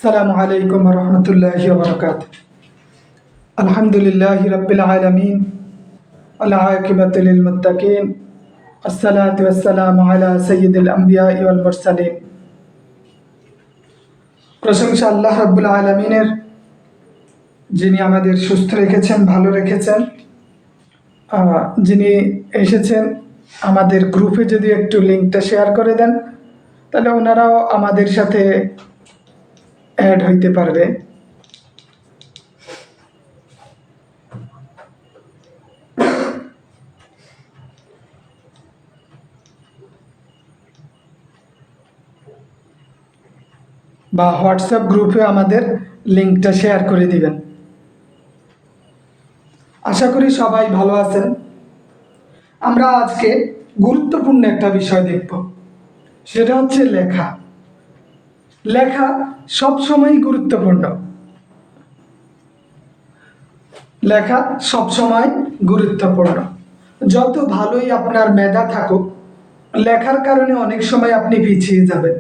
আসসালামু আলাইকুম ওয়া রাহমাতুল্লাহি ওয়া বারাকাতুহু। আলহামদুলিল্লাহি রাব্বিল আলামিন ওয়াল আকিবাতু লিল মুত্তাকিন। আসসালাতু ওয়াসসালামু আলা সাইয়্যিদিল আমবিয়া ওয়াল মুরসালিন। প্রশংসা আল্লাহ রাব্বুল আলামিনের, যিনি আমাদের সুস্থ রেখেছেন, ভালো রেখেছেন। যিনি এসেছেন আমাদের গ্রুপে যদি একটু লিঙ্কটা শেয়ার করে দেন, তাহলে ওনারাও আমাদের সাথে অ্যাড হইতে পারবে। বা হোয়াটসঅ্যাপ গ্রুপে আমাদের লিঙ্কটা শেয়ার করে দিবেন। আশা করি সবাই ভালো আছেন। আমরা আজকে গুরুত্বপূর্ণ একটা বিষয় দেখব, সেটা হচ্ছে লেখা। লেখা সবসময় গুরুত্বপূর্ণ। লেখা সবসময় গুরুত্বপূর্ণ। যত ভালোই আপনার মেধা থাকুক, লেখার কারণে অনেক সময় আপনি পিছিয়ে যাবেন।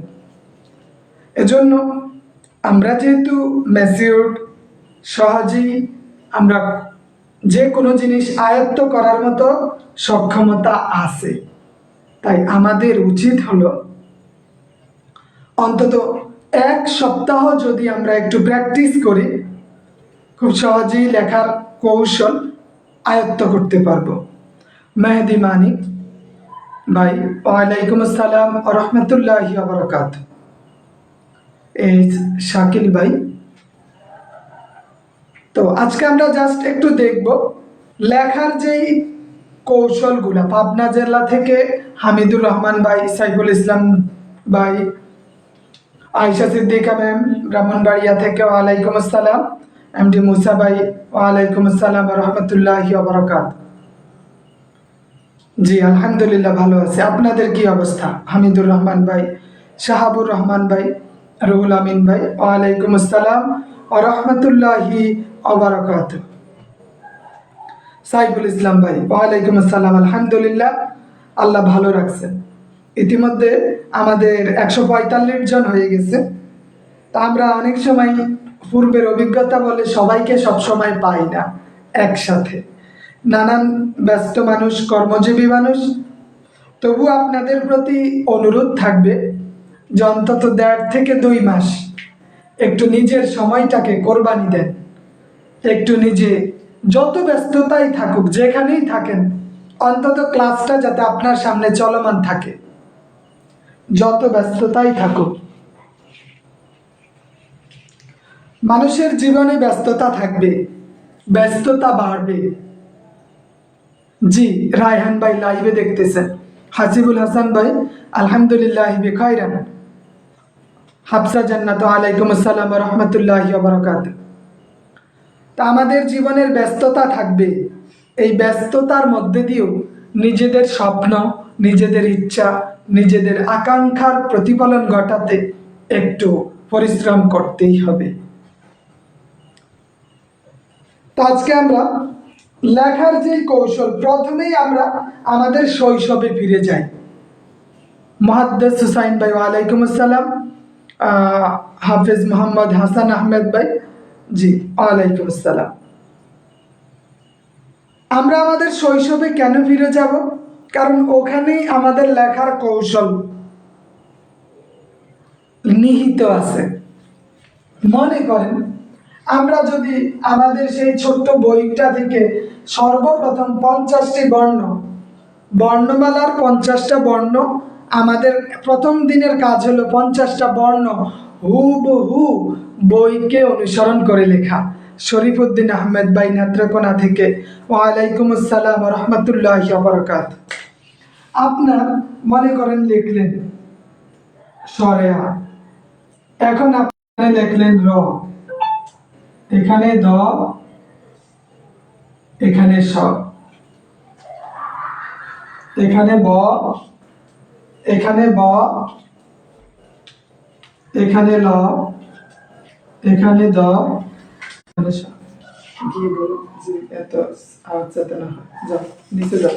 এজন্য আমরা যেহেতু ম্যাচিউরড, সহজেই আমরা যে কোনো জিনিস আয়ত্ত করার মতো সক্ষমতা আছে, তাই আমাদের উচিত হলো অন্তত এক সপ্তাহ যদি আমরা একটু প্র্যাকটিস করি, খুব সহজেই লেখার কৌশল আয়ত্ত করতে পারবো। মেহেদি মানিক ভাই, ওয়ালাইকুম আসসালাম ওয়া রাহমাতুল্লাহি ওয়া বারাকাতুহু। এই শাকিল ভাই, তো আজকে আমরা জাস্ট একটু দেখব লেখার যেই কৌশলগুলা। পাবনা জেলা থেকে হামিদুর রহমান ভাই, সাইফুল ইসলাম ভাই, আয়েশা সিদ্দিকা ম্যাম ব্রাহ্মণবাড়িয়া থেকে ওয়ালাইকুম আসসালাম, এমডি মুসা ভাই ওয়ালাইকুম আসসালাম ওয়া রাহমাতুল্লাহি ওয়া বারাকাতুহু। জি আলহামদুলিল্লাহ ভালো আছে। আপনাদের কি অবস্থা? হামিদুর রহমান ভাই, শাহাবুর রহমান ভাই, রুহুল আমিন ভাই ওয়ালাইকুম আসসালাম ওয়া রাহমাতুল্লাহি ওয়া বারাকাতুহু। সাইফুল ইসলাম ভাই ওয়ালাইকুম আসসালাম। আলহামদুলিল্লাহ, আল্লাহ ভালো রাখছেন। ইতিমধ্যে আমাদের 145 জন হয়ে গেছে। তা আমরা অনেক সময় পূর্বের অভিজ্ঞতা বলে সবাইকে সব সময় পাই না একসাথে, নানান ব্যস্ত মানুষ, কর্মজীবী মানুষ। তবু আপনাদের প্রতি অনুরোধ থাকবে যে অন্তত 1.5 থেকে 2 মাস একটু নিজের সময়টাকে কোরবানি দেন। একটু নিজে, যত ব্যস্ততাই থাকুক, যেখানেই থাকেন, অন্তত ক্লাসটা যাতে আপনার সামনে চলমান থাকে। যত ব্যস্ততাই থাকুক, মানুষের জীবনে ব্যস্ততা থাকবে, ব্যস্ততা বাড়বে। জি রায়হান ভাই লাইভে দেখতেছেন। হাসিবুল হাসান ভাই আলহামদুলিল্লাহ বিখাইরান। হাফসা জান্নাত ওয়ালাইকুম আসসালাম ওয়া রাহমাতুল্লাহি ওয়া বারাকাতুহু। তা আমাদের জীবনের ব্যস্ততা থাকবে, এই ব্যস্ততার মধ্যে দিয়েও নিজেদের স্বপ্ন, নিজেদের ইচ্ছা, নিজেদের আকাঙ্ক্ষার প্রতিফলন ঘটাতে একটু পরিশ্রম করতেই হবে। তো আজকে আমরা লেখার যে কৌশল, প্রথমেই আমরা আমাদের শৈশবে ফিরে যাই। মুহাদ্দিস হুসাইন ভাই ওয়ালাইকুম আসসালাম। হাফেজ মোহাম্মদ হাসান আহমেদ ভাই, জি ওয়ালাইকুম আসসালাম। আমরা আমাদের শৈশবে কেন ফিরে যাব? কারণ ওখানেই আমাদের লেখার কৌশল নিহিত আছে। মনে করেন আমরা যদি আমাদের সেই ছোট্ট বইটা থেকে সর্বপ্রথম 50টি বর্ণমালার 50টা বর্ণ, আমাদের প্রথম দিনের কাজ হলো 50টা বর্ণ হুবহু বইকে অনুসরণ করে লেখা। শরীফউদ্দিন আহমেদ ভাই নেত্রকোনা থেকে ওয়ালাইকুম আসসালাম ওয়া রাহমাতুল্লাহি ওয়া বারাকাতুহু। আপনার মনে করেন লিখলেন সরেয়া, এখন আপনি লিখলেন র, এখানে দ, এখানে স, এখানে ব, এখানে ব, এখানে ল, এখানে দ, এখানে স। গিয়ে বলো যে এত আওয়াজ যাতে না হয়, যাও নিচে যাও,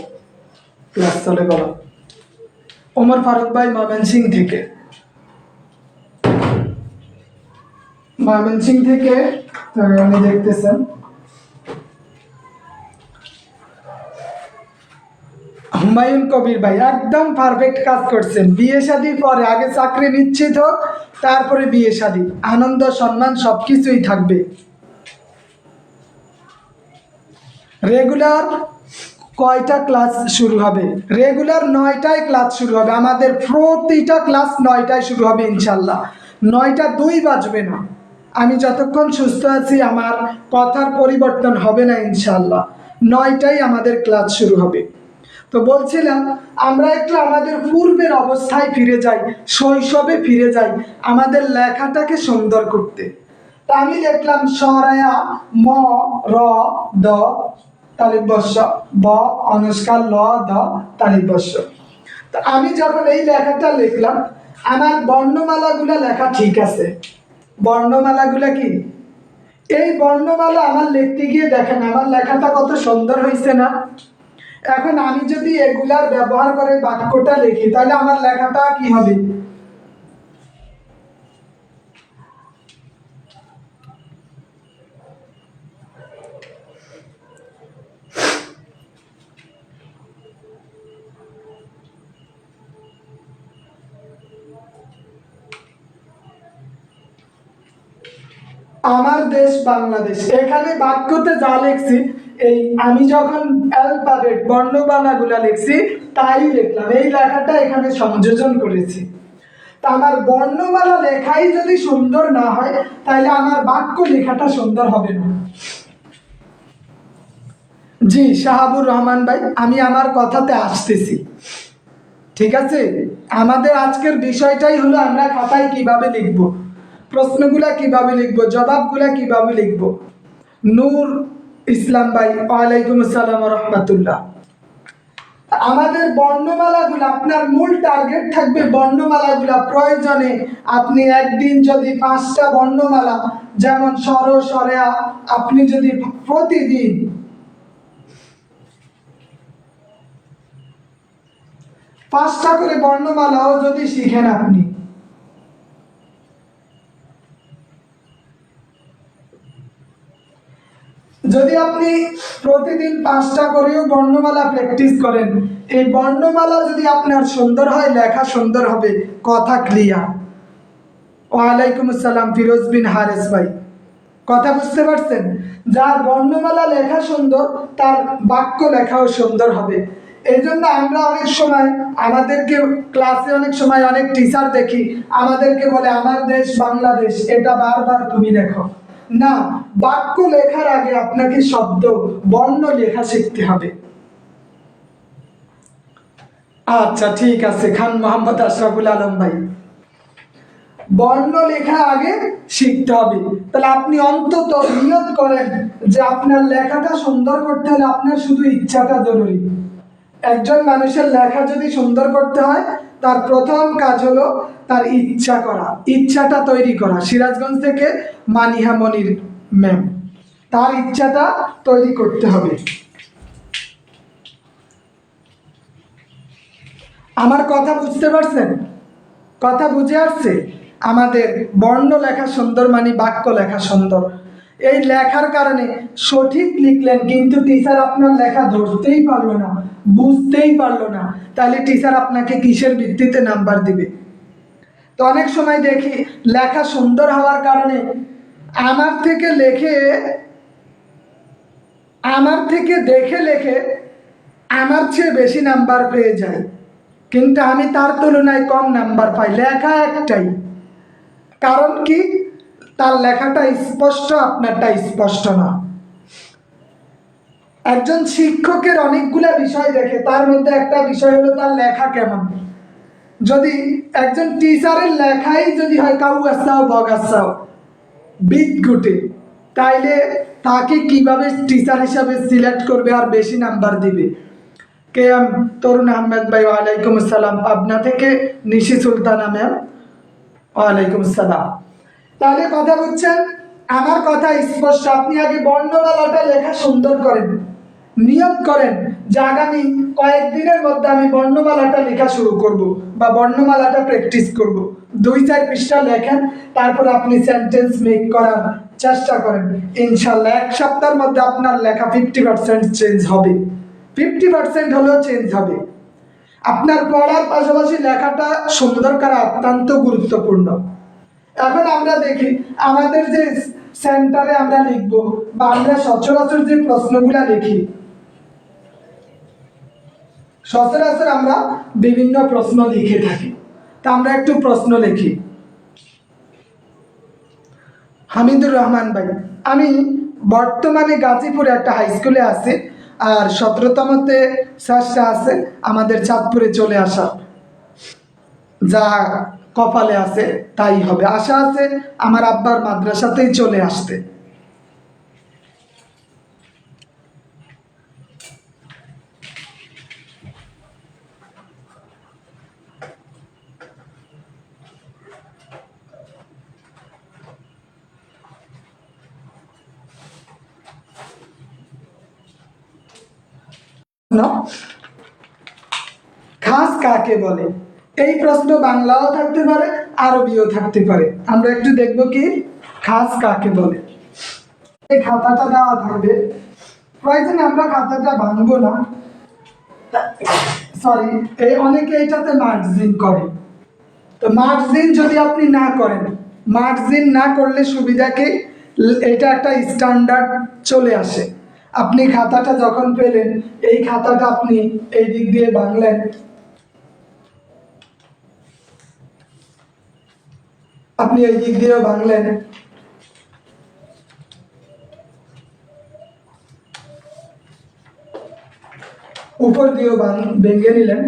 ক্লাস চলে বলো। ওমর ফারুক ভাই ময়মনসিংহ থেকে। ময়মনসিংহ থেকে। আমি দেখতেছেন হুমায়ুন কবির ভাই একদম পারফেক্ট কাজ করছেন। বিয়ে শাদী পরে, আগে চাকরি নিশ্চিত হোক, তারপরে বিয়ে শাদী, আনন্দ সম্মান সবকিছুই থাকবে। রেগুলার কয়টা ক্লাস শুরু হবে? রেগুলার 9টায় ক্লাস শুরু হবে। আমাদের প্রতিটা ক্লাস 9টায় শুরু হবে ইনশাল্লাহ। 9টা 2 বাজবে না। আমি যতক্ষণ সুস্থ আছি আমার কথার পরিবর্তন হবে না ইনশাল্লাহ। 9টায় আমাদের ক্লাস শুরু হবে। তো বলছিলাম আমরা একটু আমাদের পূর্বের অবস্থায় ফিরে যাই, শৈশবে ফিরে যাই, আমাদের লেখাটাকে সুন্দর করতে। তা আমি লিখলাম সরায়া ম র দ তালিবস্য ব অনুষ্কার ল দ তালিবস্য। তো আমি যখন এই লেখাটা লিখলাম, আমার বর্ণমালাগুলো লেখা ঠিক আছে। বর্ণমালাগুলো কি, এই বর্ণমালা আমার লিখতে গিয়ে দেখেন আমার লেখাটা কত সুন্দর হয়েছে না? এখন আমি যদি এগুলার ব্যবহার করে বাক্যটা লিখি তাহলে আমার লেখাটা কি হবে? আমার দেশ বাংলাদেশ, এখানে বাক্যতে যা লিখছি, এই আমি যখন অ্যালফাবেট বর্ণমালাগুলা লিখছি তাই লিখলাম, এই লেখাটা এখানে সংযোজন করেছি। তা আমার বর্ণমালা লেখাই যদি সুন্দর না হয় তাহলে আমার বাক্য লেখাটা সুন্দর হবে না। জি শাহাবুর রহমান ভাই, আমি আমার কথাতে আসতেছি। ঠিক আছে, আমাদের আজকের বিষয়টাই হলো আমরা খাতায় কিভাবে লিখব, প্রশ্নগুলা কিভাবে লিখব, জবাবগুলা কিভাবে লিখব। নূর ইসলাম ভাই, ওয়ালাইকুম আসসালাম রহমতুল্লাহ। আমাদের বর্ণমালাগুলো, আপনার মূল টার্গেট থাকবে বর্ণমালাগুলা প্রয়োজনে আপনি একদিন যদি 5টা বর্ণমালা, যেমন স্বর স্বরেয়া, আপনি যদি প্রতিদিন 5টা করে বর্ণমালাও যদি শিখেন, আপনি যদি আপনি প্রতিদিন 5টা করেও বর্ণমালা প্র্যাকটিস করেন, এই বর্ণমালা যদি আপনার সুন্দর হয়, লেখা সুন্দর হবে, কথা ক্লিয়ার। ওয়ালাইকুম আসসালাম ফিরোজ বিন হারেস ভাই, কথা বুঝতে পারছেন? যার বর্ণমালা লেখা সুন্দর তার বাক্য লেখাও সুন্দর হবে। এই জন্য আমরা অনেক সময় আমাদেরকে ক্লাসে অনেক সময় অনেক টিচার দেখি আমাদেরকে বলে আমার দেশ বাংলাদেশ, এটা বারবার তুমি লেখো না। বাক্য লেখার আগে আপনাকে শব্দ বর্ণ লেখা শিখতে হবে। আচ্ছা ঠিক আছে, খান মোহাম্মদ আশরাফুল আলম ভাই, বর্ণ লেখা আগে শিখতে হবে। তাহলে আপনি অন্তত নিয়ত করেন যে আপনার লেখাটা সুন্দর করতে হলে আপনার শুধু ইচ্ছাটা জরুরি। একজন মানুষের লেখা যদি সুন্দর করতে হয় তার প্রথম কাজ হলো তার ইচ্ছা করা, ইচ্ছাটা তৈরি করা। সিরাজগঞ্জ থেকে মানিহা মনির ম্যাম, তার ইচ্ছাটা তৈরি করতে হবে। আমার কথা বুঝতে পারছেন? কথা বুঝে আসছে? আমাদের বর্ণ লেখা সুন্দর মানে বাক্য লেখা সুন্দর। এই লেখার কারণে সঠিক লিখলেন কিন্তু টিচার আপনার লেখা ধরতেই পারলো না, বুঝতেই পারলো না, তাহলে টিচার আপনাকে কিসের ভিত্তিতে নাম্বার দিবে? তো অনেক সময় দেখি লেখা সুন্দর হওয়ার কারণে আমার থেকে দেখে লেখে আমার চেয়ে বেশি নাম্বার পেয়ে যায়, কিন্তু আমি তার তুলনায় কম নাম্বার পাই। লেখা একটাই, কারণ কি? তার লেখাটা স্পষ্ট, আপনারটা স্পষ্ট না। একজন শিক্ষকের অনেকগুলা বিষয় দেখে, তার মধ্যে একটা বিষয় হলো তার লেখা কেমন। যদি একজন টিচারের লেখাই যদি হয় কাউ আসাও বগাসাও বিদঘুটে, তাইলে তাকে কিভাবে টিচার হিসাবে সিলেক্ট করবে আর বেশি নাম্বার দিবে? কে এম তরুণ আহমেদ ভাই, ওয়ালাইকুম আসসালাম। পাবনা থেকে নিশি সুলতানা ম্যাম, ওয়ালাইকুম আসসালাম। তাহলে কথা বুঝছেন? আমার কথা স্পষ্ট। আপনি আগে বর্ণমালাটা লেখা সুন্দর করেন, নিয়ত করেন যে আগামী কয়েকদিনের মধ্যে আমি বর্ণমালাটা লেখা শুরু করব বা বর্ণমালাটা প্র্যাকটিস করব। 2-4 পৃষ্ঠা লেখেন, তারপর আপনি সেন্টেন্স মেক করার চেষ্টা করেন। ইনশাল্লাহ 1 সপ্তাহের মধ্যে আপনার লেখা 50% চেঞ্জ হবে, 50% হলেও চেঞ্জ হবে। আপনার পড়ার পাশাপাশি লেখাটা সুন্দর করা অত্যন্ত গুরুত্বপূর্ণ। এখন আমরা দেখি আমাদের যে সেন্টারে আমরা লিখব বা আমরা সচরাচর যে প্রশ্নগুলা লিখি, সচরাচর আমরা বিভিন্ন প্রশ্ন লিখে থাকি। তা আমরা একটু প্রশ্ন লিখি। হামিদুর রহমান ভাই, আমি বর্তমানে গাজীপুরে একটা হাই স্কুলে আছি, আর 17তমতে চেষ্টা আছে আমাদের চাঁদপুরে চলে আসা, যা কপালে আছে তাই হবে। আশা আছে আমার আব্বার মাদ্রাসাতেই চলে আসতে। খাস কাকে বলে? এই প্রশ্ন বাংলাও থাকতে পারে, আরবিও থাকতে পারে। আমরা একটু দেখব কি খাস কাকে বলে। এই খাতাটা দেওয়া থাকবে, প্রয়োজনে আমরা খাতাটা ভাঙবো না, সরি। এই অনেকে এটাতে মার্জিন করে, তো মার্জিন যদি আপনি না করেন, মার্জিন না করলে সুবিধা কি, এটা একটা স্ট্যান্ডার্ড চলে আসে। আপনি খাতাটা যখন পেলেন, এই খাতাটা আপনি এই দিক দিয়ে ভাঙলেন, আপনি এই দিক দিয়েও ভাঙলেন, উপর দিয়েও ভেঙে নিলেন,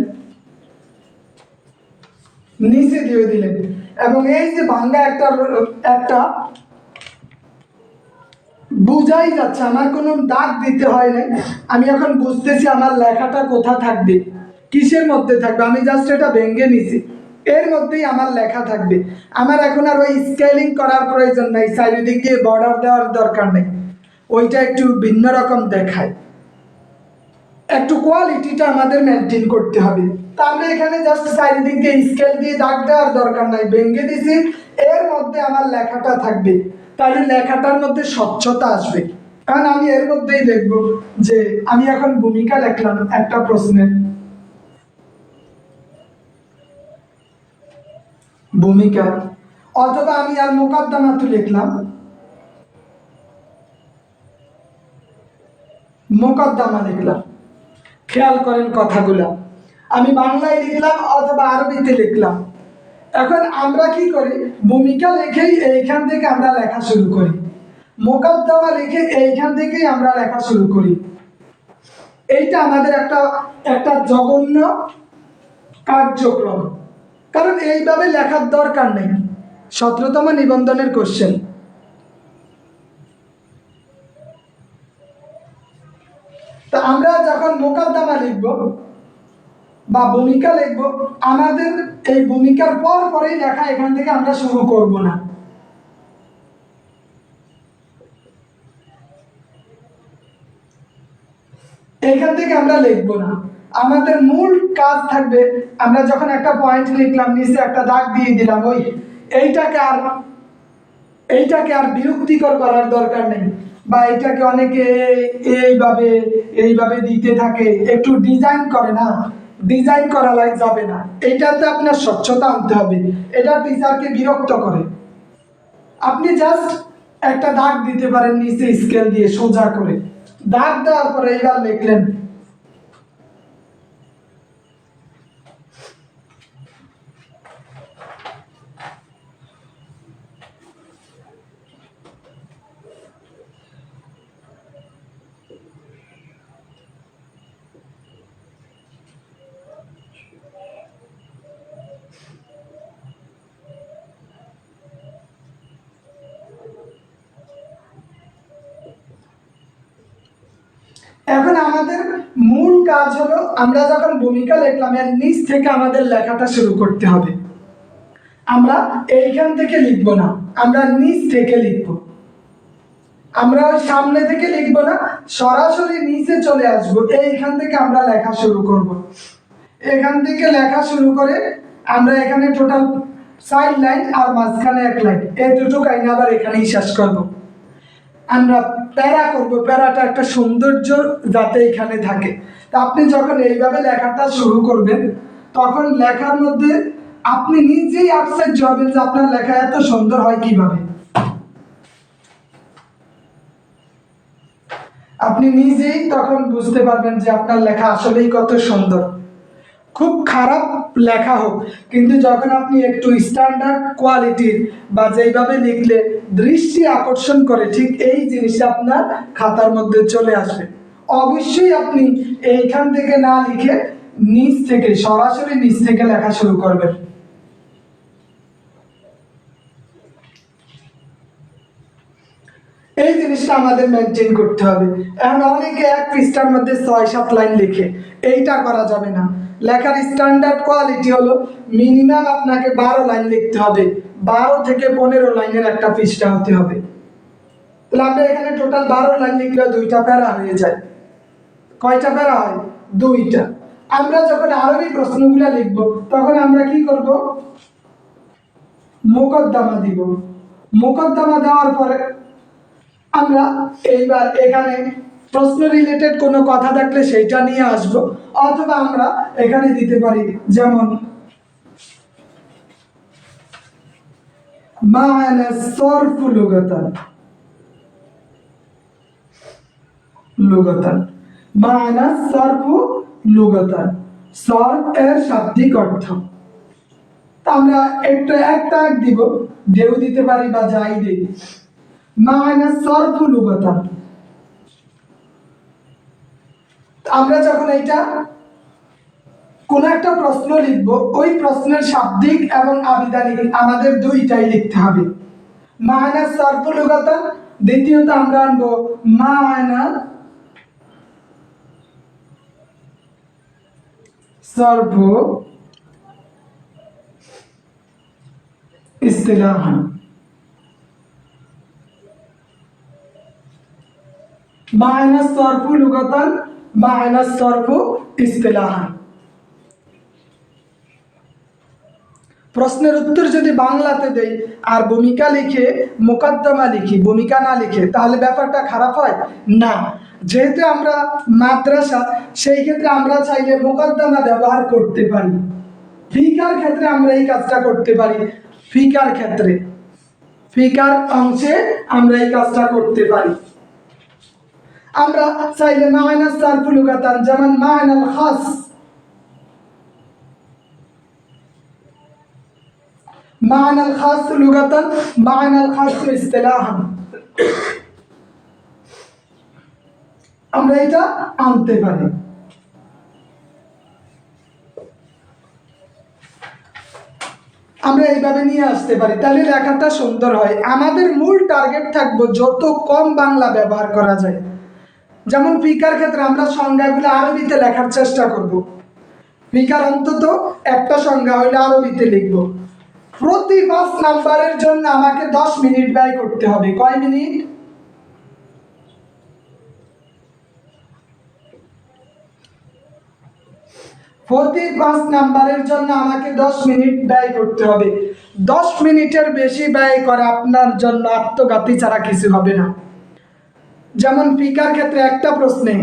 নিচে দিয়ে দিলেন, এবং এই যে ভাঙ্গা একটা একটা বুঝাই যাচ্ছে, আমার কোনো দাগ দিতে হয় না। আমি এখন বুঝতেছি আমার লেখাটা কোথা থাকবে, কিসের মধ্যে থাকবে। আমি জাস্ট এটা ভেঙে নিছি, এর মধ্যেই আমার লেখা থাকবে। আমার এখন আর ওই স্কেলিং করার প্রয়োজন নাই, চারিদিক দিয়ে বর্ডার দেওয়ার দরকার নেই, ওইটা একটু ভিন্ন রকম দেখায়। একটু কোয়ালিটিটা আমাদের মেনটেন করতে হবে। তা আমরা এখানে জাস্ট চারিদিক দিয়ে স্কেল দিয়ে দাগ দেওয়ার দরকার নাই, ভেঙে দিছি, এর মধ্যে আমার লেখাটা থাকবে, তাহলে লেখাটার মধ্যে স্বচ্ছতা আসবে। কারণ আমি এর মধ্যেই লিখব যে আমি এখন ভূমিকা লিখলাম একটা প্রশ্নের, ভূমিকা, অথবা আমি আর মোকদ্দমাতু লিখলাম, মোকদ্দমা লিখলাম। খেয়াল করেন কথাগুলা, আমি বাংলায় লিখলাম অথবা আরবিতে লিখলাম। এখন আমরা কি করি, ভূমিকা লিখেই এইখান থেকে আমরা লেখা শুরু করি, মোকদ্দমা লিখে এইখান থেকেই আমরা লেখা শুরু করি। এইটা আমাদের একটা একটা জঘন্য কার্যক্রম, কারণ এইভাবে লেখার দরকার নেই। 17তম নিবন্ধনের কোশ্চেন, তা আমরা যখন মোকদ্দমা লিখব বা ভূমিকা লিখব, আমাদের এই ভূমিকার পর পরেই লেখা এখান থেকে আমরা শুরু করব না। এখান থেকে আমরা লিখবো না, আমাদের মূল কাজ থাকবে, আমরা যখন একটা পয়েন্ট লিখলাম, নিচে একটা দাগ দিয়ে দিলাম, ওই এইটাকে আর বিরক্তিকর করার দরকার নেই, বা এটাকে অনেকে এইভাবে এইভাবে দিতে থাকে, একটু ডিজাইন করে না, ডিজাইন করা যাবে না। এইটাতে আপনার স্বচ্ছতা আনতে হবে, এটা টিচারকে বিরক্ত করে। আপনি জাস্ট একটা দাগ দিতে পারেন নিচে স্কেল দিয়ে সোজা করে, দাগ দেওয়ার পরে এইবার লিখলেন। এখন আমাদের মূল কাজ হলো, আমরা যখন ভূমিকা লিখলাম, এর নিচ থেকে আমাদের লেখাটা শুরু করতে হবে। আমরা এইখান থেকে লিখবো না, আমরা নিচ থেকে লিখবো। আমরা সামনে থেকে লিখবো না, সরাসরি নিচে চলে আসবো, এইখান থেকে আমরা লেখা শুরু করব। এখান থেকে লেখা শুরু করে আমরা এখানে টোটাল সাইড লাইন আর মাঝখানে এক লাইন, এই দুটো কাহিনী আবার এখানেই শেষ করব। আমরা প্যারা করব, প্যারাটা একটা সৌন্দর্য যাতে এখানে থাকে। তা আপনি যখন এইভাবে লেখাটা শুরু করবেন তখন লেখার মধ্যে আপনি নিজেই আশ্চর্য হবেন যে আপনার লেখা এত সুন্দর হয় কিভাবে। আপনি নিজেই তখন বুঝতে পারবেন যে আপনার লেখা আসলেই কত সুন্দর। খুব খারাপ লেখা হোক, কিন্তু যখন আপনি একটু স্ট্যান্ডার্ড কোয়ালিটির বা যেইভাবে লিখলে দৃষ্টি আকর্ষণ করে, ঠিক এই জিনিসটা আপনার খাতার মধ্যে চলে আসবে। অবশ্যই আপনি এইখান থেকে না লিখে নিচ থেকে, সরাসরি নিচ থেকে লেখা শুরু করবেন। এই জিনিসটা আমাদের মেনটেন করতে হবে। এখন অনেকে এক পৃষ্ঠার মধ্যে 6-7 লাইন লিখে, এইটা করা যাবে না। লেখার স্ট্যান্ডার্ড কোয়ালিটি হলো মিনিমাম আপনাকে 12 লাইন লিখতে হবে, 12 থেকে 15 লাইনের একটা পৃষ্ঠা হতে হবে। তাহলে আমরা এখানে টোটাল 12 লাইন লিখলে 2টা প্যারা হয়ে যায়। কয়টা প্যারা হয়? 2টা। আমরা যখন আরবি প্রশ্নগুলো লিখব তখন আমরা কি করব? মোকদ্দমা দিব। মোকদ্দমা দেওয়ার পরে আমরা এইবার এখানে প্রশ্ন রিলেটেড কোনো কথা থাকলে সেইটা নিয়ে আসব, অথবা আমরা এখানে দিতে পারি যেমন মা'না সরফ লুগাতান, লুগাতান মা'না সরফ লুগাতান, সরফ এর শাব্দিক অর্থ। আমরা একটা দিব, দেও দিতে পারি বা যাই দিই। মা'না সরফ লুগাতান, আমরা যখন এইটা কোন একটা প্রশ্ন লিখবো, ওই প্রশ্নের শাব্দিক এবং আবিধানিক আমাদের 2টাই লিখতে হবে। মা'না সরফ লুগাতান, দ্বিতীয়ত আমরা আনবো মা'না সরফ ইসতিলাহান, মা'না সরফ লুগাতান, মা'না সরফ ইসতিলাহান। প্রশ্নের উত্তর যদি বাংলাতে দেই আর ভূমিকা লিখে মোকদ্দমা লিখি, ভূমিকা না লিখে, তাহলে ব্যাপারটা খারাপ হয় না। যেহেতু আমরা মাদ্রাসা, সেই ক্ষেত্রে আমরা চাইলে মোকদ্দমা ব্যবহার করতে পারি। ফিকার ক্ষেত্রে আমরা এই কাজটা করতে পারি। ফিকার ক্ষেত্রে, ফিকার অংশে আমরা এই কাজটা করতে পারি। আমরা চাইলে মা'না সরফ লুগাতান, যেমন মা'নাল খাস, মা'নাল খাস লুগাতান, মা'নাল খাস ইসতিলাহান, আমরা এটা আনতে পারি। আমরা এইভাবে নিয়ে আসতে পারি, তাহলে লেখাটা সুন্দর হয়। আমাদের মূল টার্গেট থাকবো যত কম বাংলা ব্যবহার করা যায়। যেমন ফিকার ক্ষেত্রে আমরা সংজ্ঞাগুলো আরবিতে লেখার চেষ্টা করব। ফিকার অন্তত একটা সংজ্ঞা হইলে আরবিতে লিখব। প্রতি 5 নাম্বারের জন্য আমাকে 10 মিনিট ব্যয় করতে হবে। কয় মিনিট? প্রতি 5 নাম্বারের জন্য আমাকে 10 মিনিট ব্যয় করতে হবে। 10 মিনিটের বেশি ব্যয় করা আপনার জন্য আত্মঘাতী ছাড়া কিছু হবে না। যেমন ফিকার ক্ষেত্রে একটা প্রশ্নে,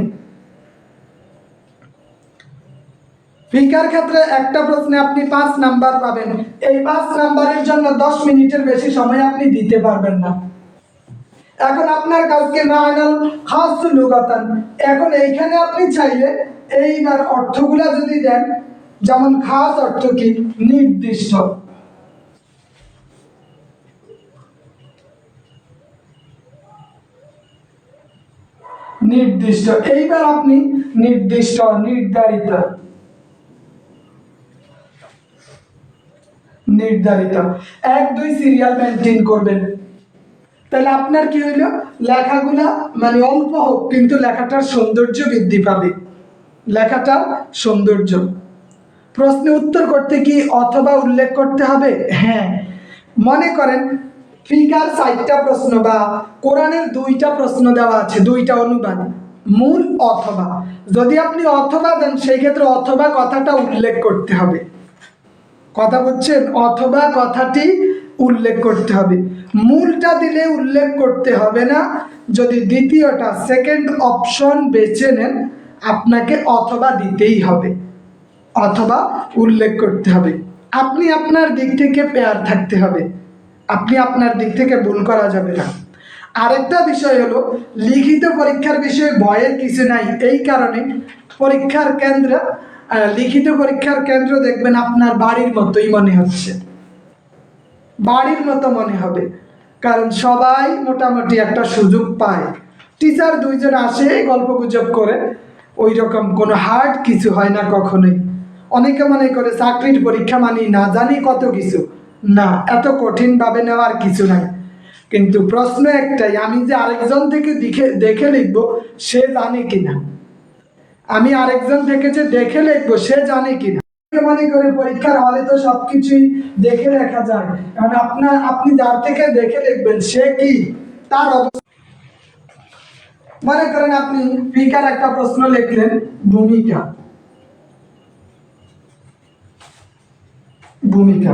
ফিকার ক্ষেত্রে একটা প্রশ্নে আপনি 5 নাম্বার পাবেন। এই 5 নাম্বারের জন্য 10 মিনিটের বেশি সময় আপনি দিতে পারবেন না। এখন আপনার কাছে মা'নাল খাস লুগাতান, এখন এইখানে আপনি চাইলে এইবার অর্থগুলা যদি দেন, যেমন খাস অর্থ কি? নির্দিষ্ট। নির্দিষ্ট, এইবার আপনি নির্দিষ্ট, নির্ধারিত, নির্ধারিত 1-2 সিরিয়াল মেনটেন করবেন। তাহলে আপনার কি হইল? লেখাগুলা মানে অল্প হোক কিন্তু লেখাটার সৌন্দর্য বৃদ্ধি পাবে। লেখাটার সৌন্দর্য। প্রশ্নে উত্তর করতে কি অথবা উল্লেখ করতে হবে? হ্যাঁ, মনে করেন ফিকার 4টা প্রশ্ন বা কোরআনের 2টা প্রশ্ন দেওয়া আছে, 2টা অনুবাদ, মূল অথবা। যদি আপনি অথবা দেন সেই ক্ষেত্রে অথবা কথাটা উল্লেখ করতে হবে। কথা বলছেন, অথবা কথাটি উল্লেখ করতে হবে। মূলটা দিলে উল্লেখ করতে হবে না। যদি দ্বিতীয়টা সেকেন্ড অপশন বেছে নেন, আপনাকে অথবা দিতেই হবে, অথবা উল্লেখ করতে হবে। আপনি আপনার দিক থেকে পেয়ার থাকতে হবে, আপনি আপনার দিক থেকে ভুল করা যাবে না। আরেকটা বিষয় হলো, লিখিত পরীক্ষার বিষয়ে ভয়ের কিছু নাই। এই কারণে পরীক্ষার কেন্দ্র, লিখিত পরীক্ষার কেন্দ্র দেখবেন আপনার বাড়ির মতোই মনে হচ্ছে, বাড়ির মতো মনে হবে। কারণ সবাই মোটামুটি একটা সুযোগ পায়। টিচার দুইজন আসে, গল্প গুজব করে, ওই রকম কোনো হার্ড কিছু হয় না কখনোই। অনেকে মনে করে চাকরির পরীক্ষা মানি না জানি কত কিছু, না, এত কঠিনভাবে নেওয়ার কিছু নাই। কিন্তু প্রশ্ন একটাই, আমি যে আরেকজন থেকে দেখে লিখবো, সে জানে কিনা, আমি আরেকজন থেকে যে দেখে লিখবো, সে জানে কিনা। মনে করে পরীক্ষার হলে তো সবকিছুই দেখে লেখা যায়, কারণ আপনি যার থেকে দেখে লিখবেন সে কি তার অবস্থা। মনে করেন আপনি ফিকার একটা প্রশ্ন লিখলেন, ভূমিকা, ভূমিকা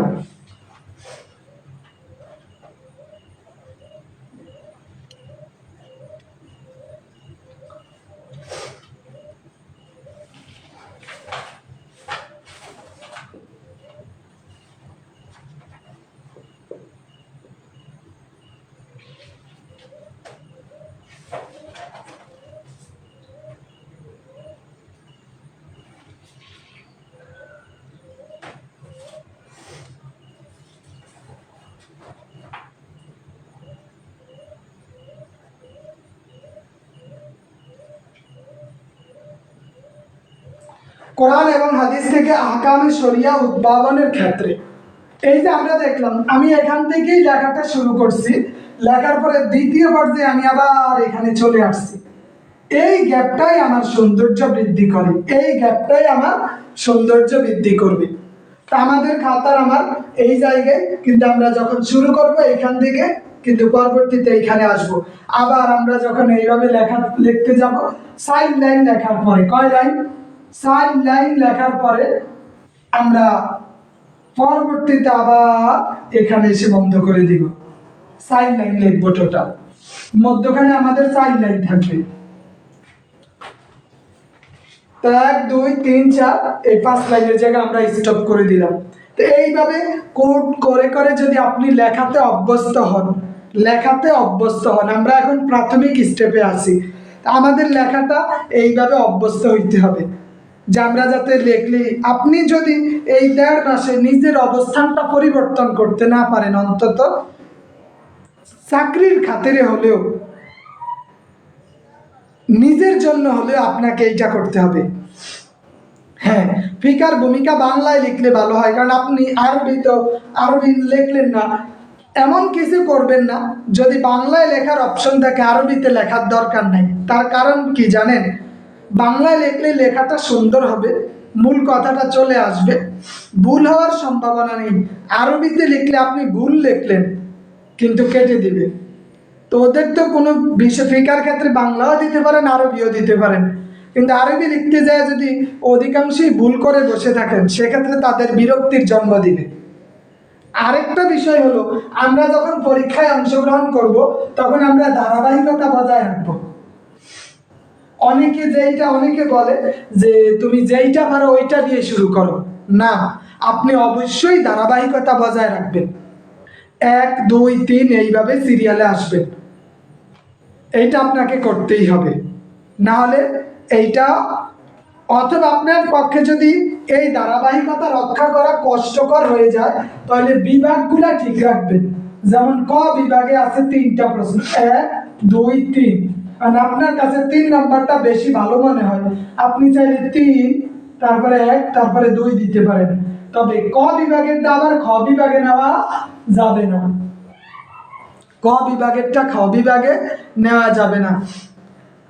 কোরআন এবং হাদিস থেকে আহকামে শরিয়া উদ্ভাবনের ক্ষেত্রে, এই যে আমরা দেখলাম, আমি এখান থেকেই লেখাটা শুরু করছি, লেখার পরে দ্বিতীয় পর্যায়ে আমি আবার এখানে চলে আসছি। এই গ্যাপটাই আমার সৌন্দর্য বৃদ্ধি করে, এই গ্যাপটাই আমার সৌন্দর্য বৃদ্ধি করবে। তা আমাদের খাতার আমার এই জায়গায়, কিন্তু আমরা যখন শুরু করব এখান থেকে, কিন্তু পরবর্তীতে এখানে আসব। আবার আমরা যখন এইভাবে লিখতে যাব, 4 লাইন লেখার পরে, কয় লাইন, 4 লাইন লেখার পরে আমরা পরবর্তীতে আবার এখানে এসে বন্ধ করে দিব। 4 লাইন লিখবো টোটাল, মধ্যখানে আমাদের 4 লাইন থাকবে। 1 2 3 4, এই 5 লাইনের জায়গায় আমরা স্টপ করে দিলাম। তো এইভাবে কোড করে করে যদি আপনি লেখাতে অভ্যস্ত হন, লেখাতে অভ্যস্ত হন, আমরা এখন প্রাথমিক স্টেপে আছি, আমাদের লেখাটা এইভাবে অভ্যস্ত হইতে হবে, যে আমরা যাতে লিখলি, আপনি যদি এই 1.5 মাসে নিজের অবস্থানটা পরিবর্তন করতে না পারেন, অন্তত চাকরির খাতিরে হলেও, নিজের জন্য হলেও আপনাকে এইটা করতে হবে। হ্যাঁ, ফিকার ভূমিকা বাংলায় লিখলে ভালো হয়, কারণ আপনি আরবি লিখলেন না, এমন কিছু করবেন না যদি বাংলায় লেখার অপশন থাকে আরবিতে লেখার দরকার নাই। তার কারণ কি জানেন, বাংলায় লিখলে লেখাটা সুন্দর হবে, মূল কথাটা চলে আসবে, ভুল হওয়ার সম্ভাবনা নেই। আরবিতে লিখলে আপনি ভুল লিখলেন কিন্তু কেটে দিবে। তো ওদের তো কোনো বিষয়, ফিকার ক্ষেত্রে বাংলাও দিতে পারেন, আরবিও দিতে পারেন, কিন্তু আরবি লিখতে যায় যদি অধিকাংশই ভুল করে বসে থাকেন, সেক্ষেত্রে তাদের বিরক্তির জন্ম দিবে। আরেকটা বিষয় হলো, আমরা যখন পরীক্ষায় অংশগ্রহণ করব, তখন আমরা ধারাবাহিকতা বজায় রাখবো। অনেকে বলে যে তুমি যেইটা পারো ওইটা দিয়ে শুরু করো, না, আপনি অবশ্যই ধারাবাহিকতা বজায় রাখবেন। 1 2 3 এইভাবে সিরিয়ালে আসবেন, এইটা আপনাকে করতেই হবে। না হলে এইটা, অথবা আপনার পক্ষে যদি এই ধারাবাহিকতা রক্ষা করা কষ্টকর হয়ে যায়, তাহলে বিভাগগুলা ঠিক রাখবেন। যেমন ক বিভাগে আছে 3টা প্রশ্ন, 1 2 3, আর আপনার কাছে 3 নাম্বারটা বেশি ভালো মনে হয়, আপনি চাইলে 3 তারপরে 1 তারপরে 2 দিতে পারেন। তবে ক বিভাগেরটা আবার খ বিভাগে নেওয়া যাবে না, ক বিভাগেরটা খ বিভাগে নেওয়া যাবে না।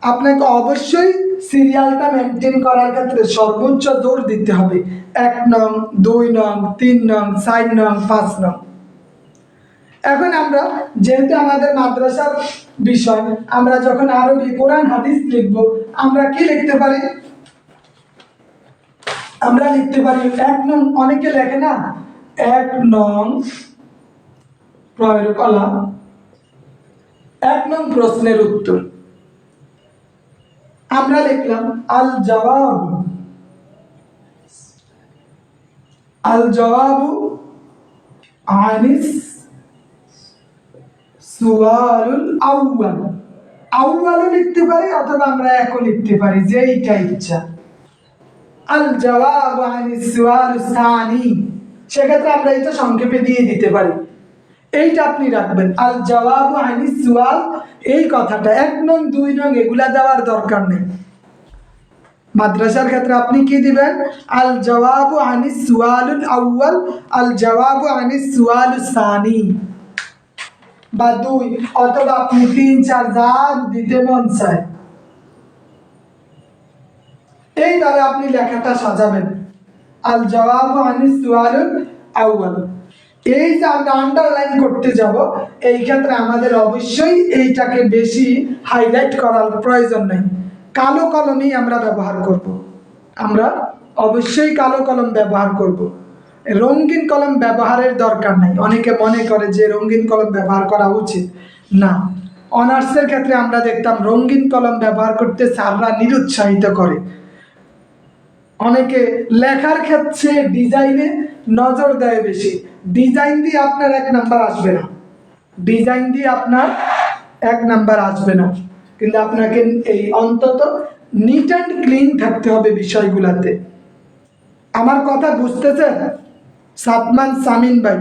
আপনাকে অবশ্যই সিরিয়ালটা মেনটেন করার ক্ষেত্রে সর্বোচ্চ জোর দিতে হবে। 1 নং 2 নং 3 নং 4 নং 5 নং। এখন আমরা যেহেতু আমাদের মাদ্রাসার বিষয়, আমরা যখন আরবি কোরআন হাদিস লিখব, আমরা কি লিখতে পারি, আমরা লিখতে পারি 1 নং, অনেকে লেখে না এক নং প্রয়োগকলা 1 নং প্রশ্নের উত্তর। আমরা লিখলাম আল জওয়াবু আনিস সুয়ালুল আউয়াল। আউয়ালও লিখতে পারি অথবা আমরা একও লিখতে পারি, যেইটা ইচ্ছা। আল জওয়াবু আনিস সুয়ালুস সানি, সেক্ষেত্রে আমরা এটা সংক্ষেপে দিয়ে দিতে পারি। এইটা আপনি রাখবেন, আল জওয়াবু আনিস সুয়াল, এই কথাটা 1 নং 2 নং এগুলা দেওয়ার দরকার নেই। মাদ্রাসার ক্ষেত্রে আপনি কি দিবেন? আল জওয়াবু আনিস সুয়ালুল আউয়াল, আল জওয়াবু আনিস সুয়ালুস সানি, বা 2, অথবা আপনি 3 4 যা দিতে মন চায় এইভাবে আপনি লেখাটা সাজাবেন। আল জওয়াবু আনিস সুয়ালুল আউয়াল। এই যে আমরা আন্ডারলাইন করতে যাব, এই ক্ষেত্রে আমাদের অবশ্যই এইটাকে বেশি হাইলাইট করার প্রয়োজন নেই, কালো কলমই আমরা ব্যবহার করব। আমরা অবশ্যই কালো কলম ব্যবহার করব, রঙিন কলম ব্যবহারের দরকার নাই। অনেকে মনে করে যে রঙিন কলম ব্যবহার করা উচিত না। অনার্সের ক্ষেত্রে আমরা দেখতাম রঙিন কলম ব্যবহার করতে স্যাররা নিরুৎসাহিত করে। অনেকে লেখার ক্ষেত্রে ডিজাইনে নজর দেয় বেশি। ডিজাইন দিয়ে আপনার 1 নাম্বার আসবে না, ডিজাইন দিয়ে আপনার 1 নাম্বার আসবে না, কিন্তু আপনাকে এই অন্তত নিট অ্যান্ড ক্লিন থাকতে হবে বিষয়গুলোতে। আমার কথা বুঝতেছেন সাদমান সামিন ভাই?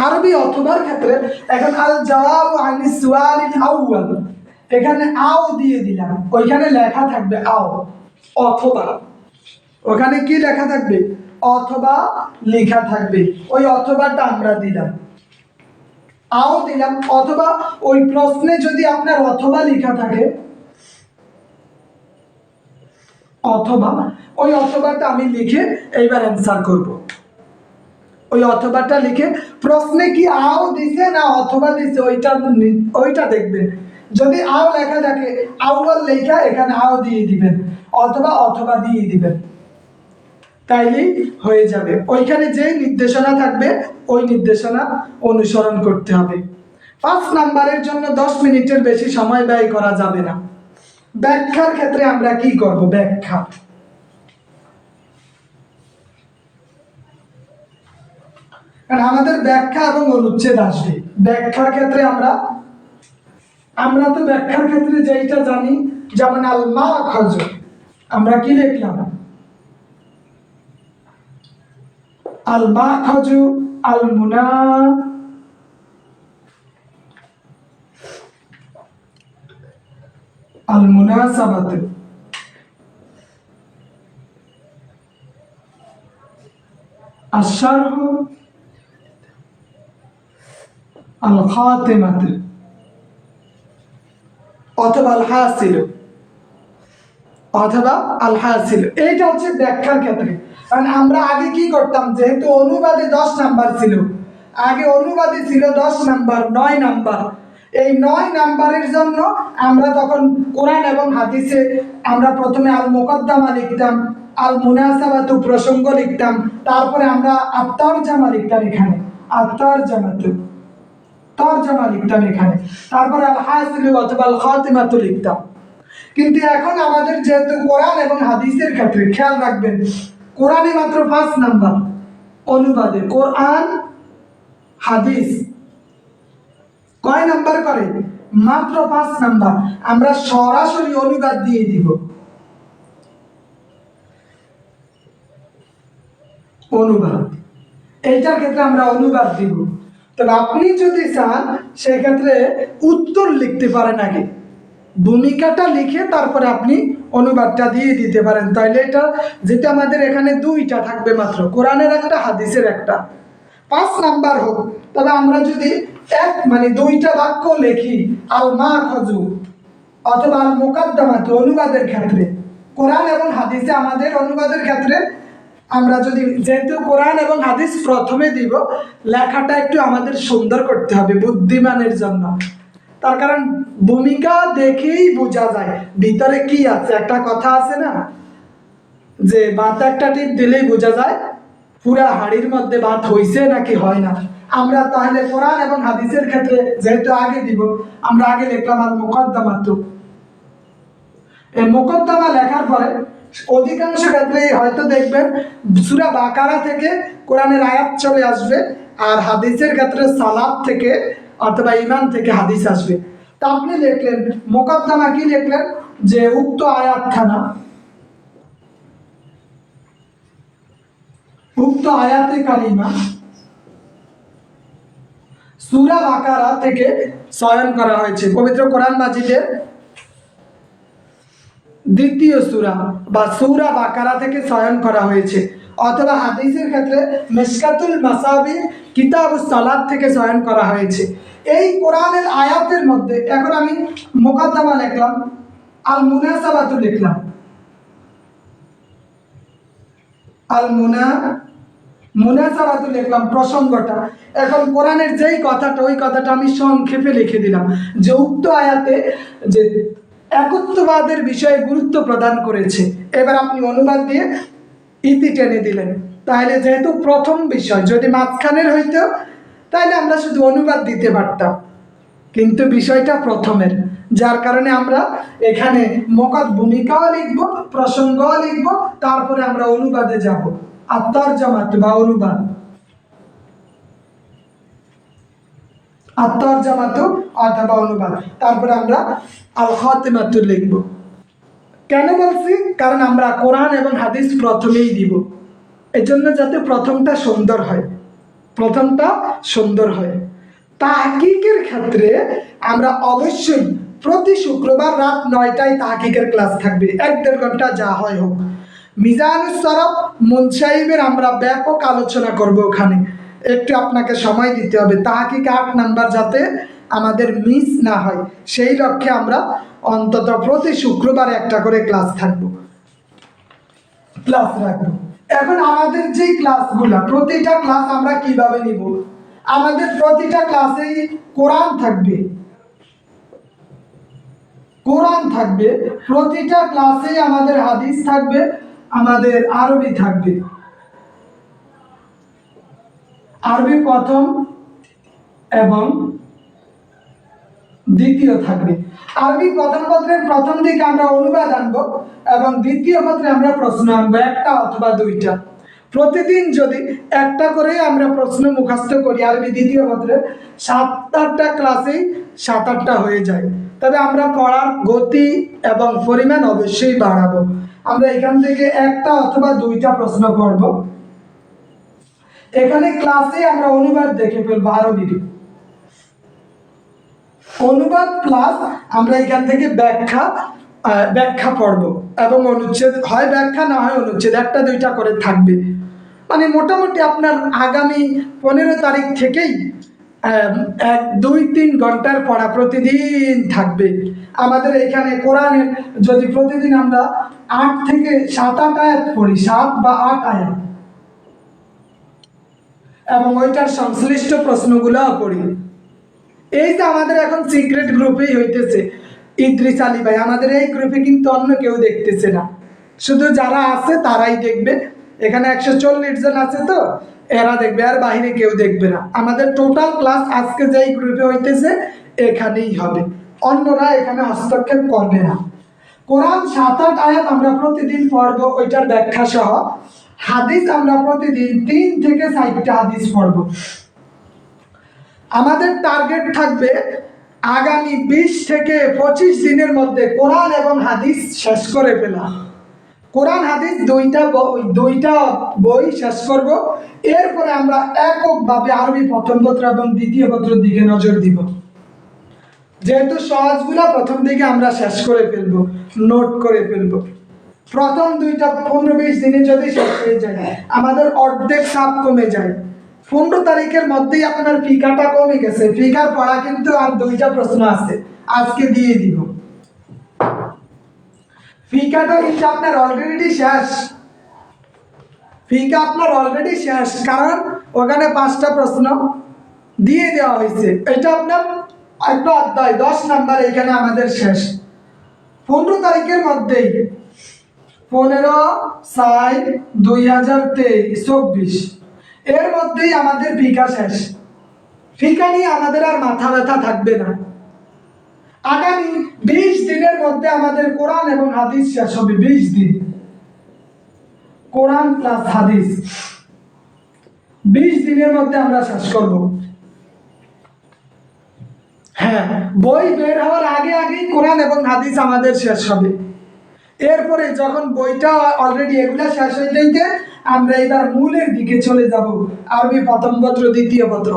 আরবি অথবার ক্ষেত্রে এখন আল জওয়াবু আনিস সুয়ালিল আউয়াল, এখানে আও দিয়ে দিলাম, ওইখানে লেখা থাকবে আও অথবা, ওখানে কি লেখা থাকবে? অথবা লেখা থাকবে, ওই অথবাটা আমরা দিলাম, আও দিলাম। অথবা ওই প্রশ্নে যদি আপনার অথবা লেখা থাকে, অথবা ওই অথবাটা আমি লিখে এইবার অ্যান্সার করব। ওই অথবাটা লিখে প্রশ্নে কি আও দিছে না অথবা দিছে ওইটা দেখবেন। যদি আও লেখা থাকে আউয়াল লেখা এখানে আও দিয়ে দিবেন, অথবা অথবা দিয়ে দিবেন, তাইলেই হয়ে যাবে। ওইখানে যে নির্দেশনা থাকবে ওই নির্দেশনা অনুসরণ করতে হবে। 5 নাম্বারের জন্য 10 মিনিটের বেশি সময় ব্যয় করা যাবে না। ব্যাখ্যার ক্ষেত্রে আমরা কি করব? ব্যাখ্যা, কারণ আমাদের ব্যাখ্যা এবং অনুচ্ছেদ আসবে। ব্যাখ্যার ক্ষেত্রে আমরা তো ব্যাখ্যার ক্ষেত্রে যেটা জানি, যেমন আল মাখরাজ, আমরা কি লিখলাম? আল মাখরাজ আল মুনা আল মুনাসাবাত, আশ-শারহ আল খাতিমাত, অথবা আল হাসিল, অথবা আল হাসিল। এইটা হচ্ছে ব্যাখ্যার ক্ষেত্রে। কারণ আমরা আগে কি করতাম, যেহেতু অনুবাদে 10 নাম্বার ছিল, আগে অনুবাদে ছিল 10 নাম্বার, 9 নাম্বার। এই 9 নাম্বারের জন্য আমরা তখন কোরআন এবং হাদিসে আমরা প্রথমে আল মুকদ্দমা লিখতাম, আল মুনাসাবাতু প্রসঙ্গ লিখতাম, তারপরে আমরা আত-তারজামা লিখতাম, এখানে তরজমা লিখতাম এখানে, তারপরে আল হাসিল অথবা আল খাতিমাতু লিখতাম। কিন্তু এখন আমাদের যেহেতু কোরআন এবং হাদিসের ক্ষেত্রে খেয়াল রাখবেন, কোরআনে মাত্র 5 নাম্বার, অনুবাদে কোরআন হাদিস কয় নাম্বার করে? মাত্র 5 নাম্বার। আমরা সরাসরি অনুবাদ দিয়ে দিব, অনুবাদ, এইটার ক্ষেত্রে আমরা অনুবাদ দিব। তবে আপনি যদি চান সেক্ষেত্রে উত্তর লিখতে পারেন, আগে ভূমিকাটা লিখে তারপরে আপনি অনুবাদটা দিয়ে দিতে পারেন। তাইলে এটা যেটা আমাদের এখানে 2টা থাকবে মাত্র, কোরআনের একটা হাদিসের একটা, 5 নাম্বার হোক। তবে আমরা যদি মানে 2টা বাক্য লিখি, আল মাখরাজু অথবা আল মুকদ্দমাতু অনুবাদের ক্ষেত্রে, কোরআন এবং হাদিসে আমাদের অনুবাদের ক্ষেত্রে আমরা যদি, যেহেতু কোরআন এবং হাদিস প্রথমে দিব, লেখাটা একটু আমাদের সুন্দর করতে হবে বুদ্ধিমানের জন্য। তার কারণ ভূমিকা দেখেই বোঝা যায় ভিতরে কি আছে। একটা কথা আছে না, যে ভাত একটা টিপ দিলেই বোঝা যায় পুরা হাড়ির মধ্যে ভাত হইছে নাকি হয় না। আমরা তাহলে কোরআন এবং হাদিসের ক্ষেত্রে যেহেতু আগে দিব, আমরা আগে লিখলাম আর মুকদ্দমাত। এই মুকদ্দমা লেখার পরে অধিকাংশ ক্ষেত্রে হয়তো দেখবেন সূরা বাকারা থেকে কোরআনের আয়াত চলে আসবে, আর হাদিসের ক্ষেত্রে সালাত থেকে অথবা ঈমান থেকে হাদিস আসবে। তা আপনি লিখলেন মুকদ্দমা, কি লিখলেন যে উক্ত আয়াতখানা, উক্ত আয়াতে কারিমা সূরা বাকারা থেকে চয়ন করা হয়েছে, পবিত্র কোরআন মাজিদের দ্বিতীয় সূরা বা সূরা বাকারা থেকে চয়ন করা হয়েছে, অথবা হাদিসের ক্ষেত্রে মিশকাতুল মাসাবি কিতাবুস সালাত থেকে চয়ন করা হয়েছে। এই কোরআনের আয়াতের মধ্যে এখন আমি মুকদ্দমা লিখলাম, আল মুনাসাবাতু লিখলাম, আল মুনাসাবাতু লিখলাম প্রসঙ্গটা। এখন কোরআনের যেই কথাটা ওই কথাটা আমি সংক্ষেপে লিখে দিলাম যে উক্ত আয়াতে যে একত্ববাদের বিষয়ে গুরুত্ব প্রদান করেছে। এবার আপনি অনুবাদ দিয়ে ইতি টেনে দিলেন। তাহলে যেহেতু প্রথম বিষয়, যদি মাঝখানের হইতো তাহলে আমরা শুধু অনুবাদ দিতে পারতাম, কিন্তু বিষয়টা প্রথমের, যার কারণে আমরা এখানে ভূমিকাও লিখব, প্রসঙ্গও লিখব, তারপরে আমরা অনুবাদে যাব। আর তরজমাত বা অনুবাদ, আত্মর্জমাত অথবা অনুবাদ, তারপরে আমরা আল খাতিমাতু লিখব। কেন বলছি? কারণ আমরা কোরআন এবং হাদিস প্রথমেই দিব, এজন্য যাতে প্রথমটা সুন্দর হয়, প্রথমটা সুন্দর হয়। তাহকিকের ক্ষেত্রে আমরা অবশ্যই প্রতি শুক্রবার রাত 9টায় তাহকিকের ক্লাস থাকবে, 1-1.5 ঘন্টা যা হয় হোক। মিজানুস সরফ মুনসাহিবের আমরা ব্যাপক আলোচনা করব, ওখানে একটু আপনাকে সময় দিতে হবে। তাহকিক 8 নাম্বার যাতে আমাদের মিস না হয়, সেই লক্ষ্যে আমরা অন্তত প্রতি শুক্রবার একটা করে ক্লাস রাখবো। এখন আমাদের যে ক্লাসগুলা, প্রতিটা ক্লাস আমরা কিভাবে নিব? আমাদের প্রতিটা ক্লাসেই কোরআন থাকবে, কোরআন থাকবে, প্রতিটা ক্লাসেই আমাদের হাদিস থাকবে, আমাদের আরবি থাকবে, আরবি প্রথম এবং দ্বিতীয় থাকবে। আরবি প্রথম পত্রের প্রথম দিকে আমরা অনুবাদ আনবো এবং দ্বিতীয় পত্রে আমরা প্রশ্ন আনবো, একটা অথবা দুইটা। প্রতিদিন যদি একটা করে আমরা প্রশ্ন মুখস্থ করি আরবি দ্বিতীয় পত্রে, 7-8টা ক্লাসেই 7-8টা হয়ে যায়। তবে আমরা পড়ার গতি এবং পরিমাণ অবশ্যই বাড়াবো। আমরা এখান থেকে একটা অথবা দুইটা প্রশ্ন পড়ব। এখানে ক্লাসে আমরা অনুবাদ দেখে ফেলবো, আরবি অনুবাদ প্লাস আমরা এখান থেকে ব্যাখ্যা পড়ব এবং অনুচ্ছেদ, হয় ব্যাখ্যা না হয় অনুচ্ছেদ, 1-2টা করে থাকবে। মানে মোটামুটি আপনার আগামী 15 তারিখ থেকেই 1-2-3 ঘন্টার পড়া প্রতিদিন থাকবে। আমাদের এখানে কোরআনের যদি প্রতিদিন আমরা 8 থেকে 7-8 আয়াত পড়ি, 7 বা 8 আয়াত, এবং ওইটার সংশ্লিষ্ট প্রশ্নগুলোও পড়ি। এই যে আমাদের এখন সিক্রেট গ্রুপেই হইতেছে, ইদ্রিস আলী ভাই, আমাদের এই গ্রুপে কিন্তু অন্য কেউ দেখতেছে না, শুধু যারা আছে তারাই দেখবে। এখানে 140 জন আছে, তো এরা দেখবে, আর বাইরে কেউ দেখবে না। আমাদের টোটাল ক্লাস আজকে যেই গ্রুপে হইতেছে এখানেই হবে, অন্যরা এখানে হস্তক্ষেপ করবে না। কোরআন 7-8 আয়াত আমরা প্রতিদিন পড়ব, ওইটার ব্যাখ্যা সহ। হাদিস আমরা প্রতিদিন 3 থেকে 4টা হাদিস পড়ব। আমাদের টার্গেট থাকবে আগামী 20 থেকে 25 দিনের মধ্যে কোরআন এবং হাদিস শেষ করে ফেলা। কোরআন হাদিস দুইটা বই শেষ করব। এরপরে আমরা এককভাবে আরবি প্রথম পত্র এবং দ্বিতীয় পত্রের দিকে নজর দিব। যেহেতু সহজগুলা প্রথম দিকে আমরা শেষ করে ফেলবো, নোট করে ফেলবো। প্রথম 2টা 15-20 দিনে যদি শেষ হয়ে যায়, আমাদের অর্ধেক চাপ কমে যায়। 15 তারিখের মধ্যেই আপনার ফিকাটা কমে গেছে, ফিকার পড়া কিন্তু আর 2টা প্রশ্ন আছে, আজকে দিয়ে দিব। ফিকাটা কিন্তু আপনার অলরেডি শেষ, ফিকা আপনার অলরেডি শেষ, কারণ ওখানে 5টা প্রশ্ন দিয়ে দেওয়া হয়েছে। এটা আপনার একটা অধ্যায় 10 নাম্বার এখানে আমাদের শেষ। 15 তারিখের মধ্যেই 15/4/2024 এর মধ্যেই আমাদের ফিকা শেষ। ফিকা নিয়ে আমাদের আর মাথা ব্যথা থাকবে না। আগামী 20 দিনের মধ্যে আমাদের কোরআন এবং হাদিস শেষ হবে। 20 দিন কোরআন প্লাস হাদিস 20 দিনের মধ্যে আমরা শেষ করব। হ্যাঁ, বই বের হওয়ার আগে আগেই কোরআন এবং হাদিস আমাদের শেষ হবে। এরপরে যখন বইটা অলরেডি এগুলা শেষ হয়ে যাইতে আমরা এবার মূলের দিকে চলে যাব। আরবি প্রথম পত্র দ্বিতীয় পত্র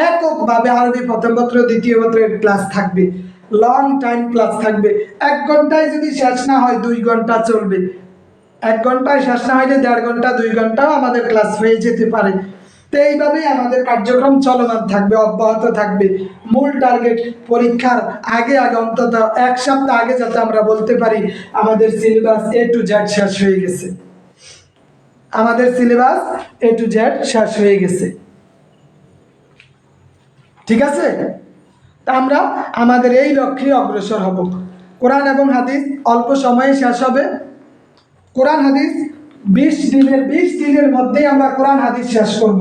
এককভাবে আরবি প্রথম পত্র দ্বিতীয় পত্রের ক্লাস থাকবে। লং টাইম ক্লাস থাকবে। 1 ঘন্টায় যদি শেষ না হয় 2 ঘন্টা চলবে। 1 ঘন্টায় শেষ না হইলে 1.5 ঘন্টা 2 ঘন্টাও আমাদের ক্লাস হয়ে যেতে পারে। তো এইভাবেই আমাদের কার্যক্রম চলমান থাকবে, অব্যাহত থাকবে। মূল টার্গেট পরীক্ষার আগে আগে অন্তত 1 সপ্তাহ আগে যাতে আমরা বলতে পারি আমাদের সিলেবাস A to Z শেষ হয়ে গেছে। আমাদের সিলেবাস A to Z শেষ হয়ে গেছে। ঠিক আছে? তা আমরা আমাদের এই লক্ষ্যে অগ্রসর হব। কোরআন এবং হাদিস অল্প সময়ে শেষ হবে। কোরআন হাদিস 20 দিনের মধ্যেই আমরা কোরআন হাদিস শেষ করব।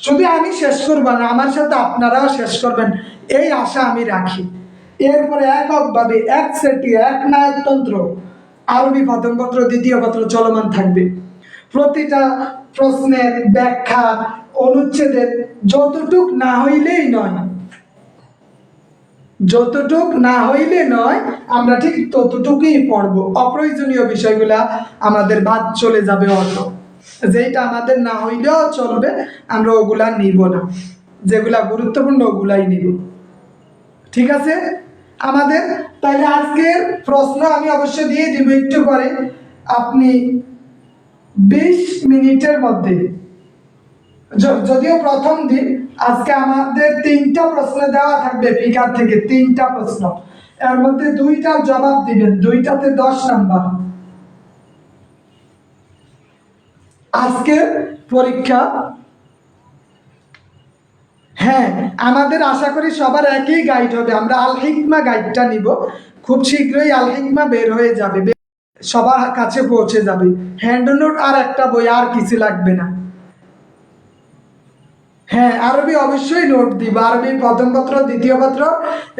শুধু আমি শেষ করব না, আমার সাথে আপনারাও শেষ করবেন এই আশা আমি রাখি। এরপরে এককভাবে এক নায়কতন্ত্র আরবি প্রথম পত্র দ্বিতীয় পত্র চলমান থাকবে। প্রতিটা প্রশ্নের ব্যাখ্যা অনুচ্ছেদের যতটুক না হইলেই নয়, আমরা ঠিক ততটুকুই পড়ব। অপ্রয়োজনীয় বিষয়গুলা আমাদের বাদ চলে যাবে। অত যেটা আমাদের না হইলেও চলবে আমরা ওগুলা নিব না, যেগুলা গুরুত্বপূর্ণ ওগুলাই নিব। ঠিক আছে? আমাদের তাইলে আজকের প্রশ্ন আমি অবশ্যই দিয়ে দিব একটু পরে। আপনি 20 মিনিটের মধ্যে, যদিও প্রথম দিন, আজকে আমাদের 3টা প্রশ্ন দেওয়া থাকবে ফিকার থেকে। 3টা প্রশ্ন, এর মধ্যে 2টা জবাব দিবেন, 2টাতে 10 নাম্বার। আজকের পরীক্ষা, হ্যাঁ, আমাদের আশা করি সবার একই গাইড হবে। আমরা আল হিকমা গাইডটা নিব। খুব শীঘ্রই আল হিকমা বের হয়ে যাবে, সবার কাছে পৌঁছে যাবে। হ্যান্ড নোট আর একটা বই, আর কিছু লাগবে না। হ্যাঁ, আরবি অবশ্যই নোট দিব। আরবি প্রথম পত্র দ্বিতীয় পত্র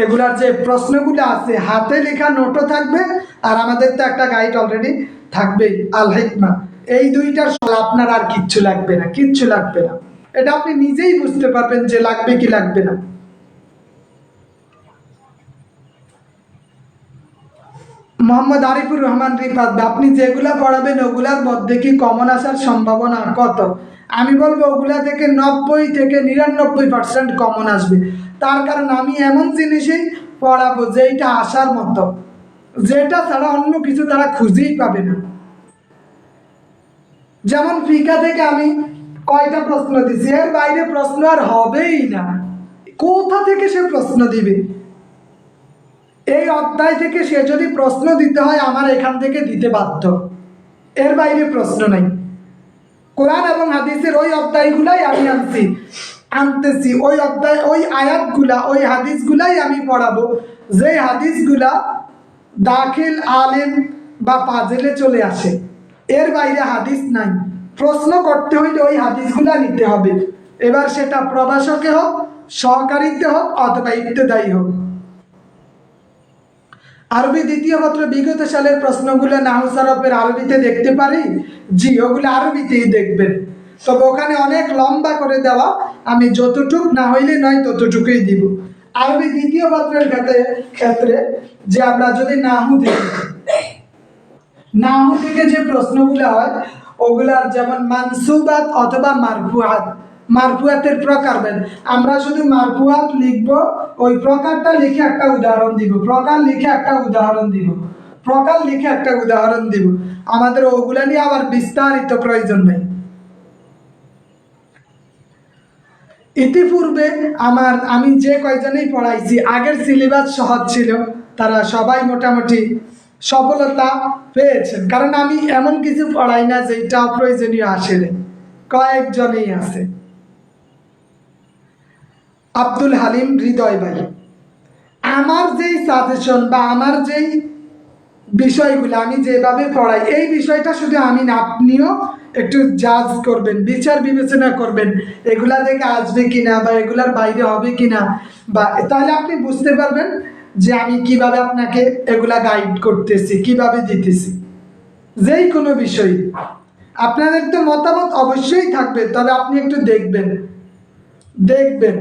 এগুলার যে প্রশ্নগুলো আছে হাতে লেখা নোটও থাকবে। আর আমাদের তো একটা গাইড অলরেডি থাকবেই, আল হিকমা। এই 2টার আপনার আর কিচ্ছু লাগবে না, কিচ্ছু লাগবে না। এটা আপনি নিজেই বুঝতে পারবেন যে লাগবে কি লাগবে না। মোহাম্মদ আরিফুর রহমান রিফাত, আপনি যেগুলা পড়াবেন ওগুলার মধ্যে কি কমন আসার সম্ভাবনা কত? আমি বলবো ওগুলা থেকে 90 থেকে 99% কমন আসবে। তার কারণ আমি এমন জিনিসই পড়াবো যেটা আসার মতো, যেটা ছাড়া অন্য কিছু তারা খুঁজেই পাবে না। যেমন ফিকা থেকে আমি কয়টা প্রশ্ন দিছি, এর বাইরে প্রশ্ন আর হবেই না। কোথা থেকে সে প্রশ্ন দিবে? এই অধ্যায় থেকে সে যদি প্রশ্ন দিতে হয় আমার এখান থেকে দিতে বাধ্য, এর বাইরে প্রশ্ন নাই। কোরআন এবং হাদিসের ওই অধ্যায়গুলাই আমি আনতেছি, ওই অধ্যায়, ওই আয়াতগুলা, ওই হাদিসগুলাই আমি পড়াবো, যে হাদিসগুলা দাখিল, আলেম বা পাজেলে চলে আসে। এর বাইরে হাদিস নাই। প্রশ্ন করতে হইলে ওই হাদিসগুলা নিতে হবে। এবার সেটা প্রভাষকে হোক, সহকারীতে হোক অথবা ইবতেদায়ী হোক। আরবি দ্বিতীয় পত্র বিগত সালের প্রশ্নগুলো নাহু সরফের আরবিতে দেখতে পারি? জি, ওগুলো আরবিতেই দেখবেন। তবে ওখানে অনেক লম্বা করে দেওয়া, আমি যতটুক না হইলে নয় ততটুকুই দিব। আরবি দ্বিতীয় পত্রের ক্ষেত্রে যে আমরা যদি নাহু থেকে যে প্রশ্নগুলো হয় ওগুলার যেমন মানসুবাত অথবা মারফুআত, মারফুয়াতের প্রকার বেন। আমরা শুধু মারফুয়াত লিখব, ওই প্রকারটা লিখে একটা উদাহরণ দিব, প্রকার লিখে একটা উদাহরণ দিব, প্রকার লিখে একটা উদাহরণ দিব। আমাদের ওগুলা নিয়ে আবার বিস্তারিত প্রয়োজন নেই। ইতিপূর্বে আমি যে কয়জনেই পড়াইছি আগের সিলেবাস সহজ ছিল, তারা সবাই মোটামুটি সফলতা পেয়েছেন। কারণ আমি এমন কিছু পড়াই না যেটা অপ্রয়োজনীয় আসে, কয়েকজনেই আছে। আব্দুল হালিম হৃদয় ভাই, আমার যেই সাজেশন বা আমার যেই বিষয়গুলো আমি যেভাবে পড়াই এই বিষয়টা শুধু আমি না, আপনিও একটু জাজ করবেন, বিচার বিবেচনা করবেন, এগুলা থেকে আসবে কিনা বা এগুলার বাইরে হবে কিনা, বা তাহলে আপনি বুঝতে পারবেন যে আমি কিভাবে আপনাকে এগুলা গাইড করতেছি, কিভাবে দিতেছি। যেই কোনো বিষয় আপনাদের তো মতামত অবশ্যই থাকবে, তবে আপনি একটু দেখবেন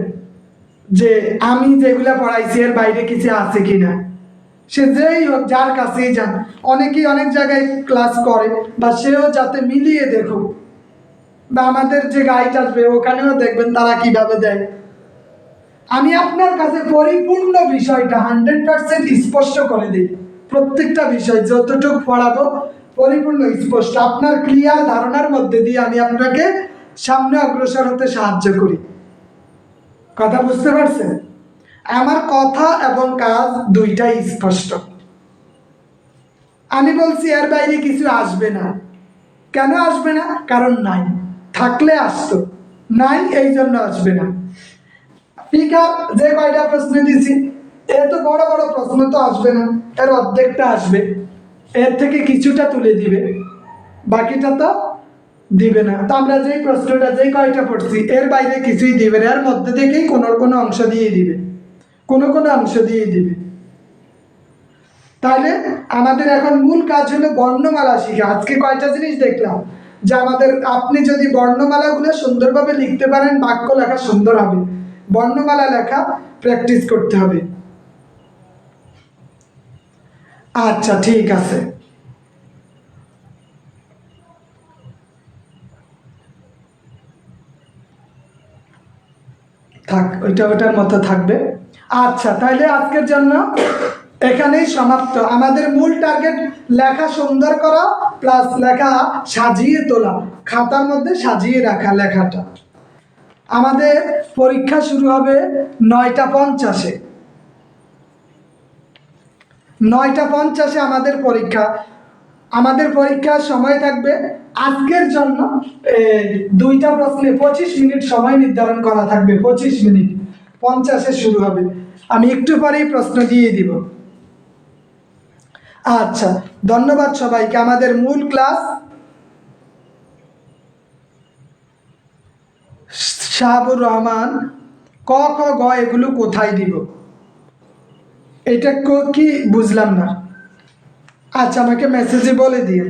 যে আমি যেগুলা পড়াইছি এর বাইরে কিছু আছে কিনা। সে যেই হোক, যার কাছেই যান, অনেকেই অনেক জায়গায় ক্লাস করে, বা সেও যাতে মিলিয়ে দেখুক, বা আমাদের যে গাইড আসবে ওখানেও দেখবেন তারা কিভাবে দেয়। আমি আপনার কাছে পরিপূর্ণ বিষয়টা 100% স্পষ্ট করে দিই। প্রত্যেকটা বিষয় যতটুকু পড়াবো পরিপূর্ণ স্পষ্ট, আপনার ক্লিয়ার ধারণার মধ্যে দিয়ে আমি আপনাকে সামনে অগ্রসর হতে সাহায্য করি। কথা বুঝতে পারছেন? আমার কথা এবং কাজ দুইটাই স্পষ্ট। আমি বলছি এর বাইরে কিছু আসবে না। কেন আসবে না? কারণ নাই। থাকলে আসতো, নাই এই জন্য আসবে না। ঠিক আছে, যে কয়টা প্রশ্ন দিছি এত বড় বড় প্রশ্ন তো আসবে না, এর অর্ধেকটা আসবে, এর থেকে কিছুটা তুলে দিবে, বাকিটা তো দিবে না। তো আমরা যেই প্রশ্নটা যেই কয়টা পড়ছি এর বাইরে কিছুই দিবে না, এর মধ্যে থেকেই কোনো অংশ দিয়ে দিবে, কোনো অংশ দিয়ে দিবে। তাহলে আমাদের এখন মূল কাজ হলো বর্ণমালা শিখা। আজকে কয়টা জিনিস দেখলাম যে আমাদের, আপনি যদি বর্ণমালাগুলো সুন্দরভাবে লিখতে পারেন বাক্য লেখা সুন্দর হবে। বর্ণমালা লেখা প্র্যাকটিস করতে হবে। আচ্ছা ঠিক আছে, থাক, ওটার মতো থাকবে। আচ্ছা তাহলে আজকের জন্য এখানেই সমাপ্ত। আমাদের মূল টার্গেট লেখা সুন্দর করা প্লাস লেখা সাজিয়ে তোলা, খাতার মধ্যে সাজিয়ে রাখা লেখাটা। আমাদের পরীক্ষা শুরু হবে 9টা 50-এ। 9টা 50-এ আমাদের পরীক্ষার সময় থাকবে। আজকের জন্য 2টা প্রশ্নে 25 মিনিট সময় নির্ধারণ করা থাকবে। 25 মিনিট 50-এ শুরু হবে। আমি একটু পরেই প্রশ্ন দিয়ে দিব। আচ্ছা, ধন্যবাদ সবাইকে। আমাদের মূল ক্লাস শাহাবুর রহমান, ক খ গ এগুলো কোথায় দিব, এটা কি বুঝলাম না। আচ্ছা আমাকে মেসেজে বলে দিন।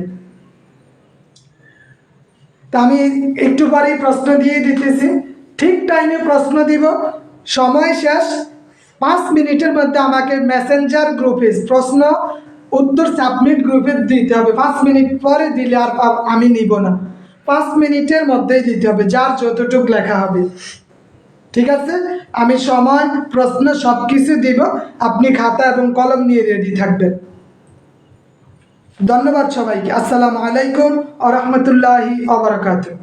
তা আমি একটু পরেই প্রশ্ন দিয়ে দিতেছি, ঠিক টাইমে প্রশ্ন দিব। সময় শেষ, 5 মিনিটের মধ্যে আমাকে মেসেঞ্জার গ্রুপে প্রশ্ন উত্তর সাবমিট গ্রুপে দিতে হবে। 5 মিনিট পরে দিলে আর আমি নিব না, 5 মিনিটের মধ্যেই দিতে হবে, যার যতটুকু লেখা হবে। ঠিক আছে, আমি সময় প্রশ্ন সব কিছু দিব, আপনি খাতা এবং কলম নিয়ে রেডি থাকবেন। ধন্যবাদ সবাইকে। আসসালামু আলাইকুম ওয়া রাহমাতুল্লাহি ওয়া বারাকাতুহু।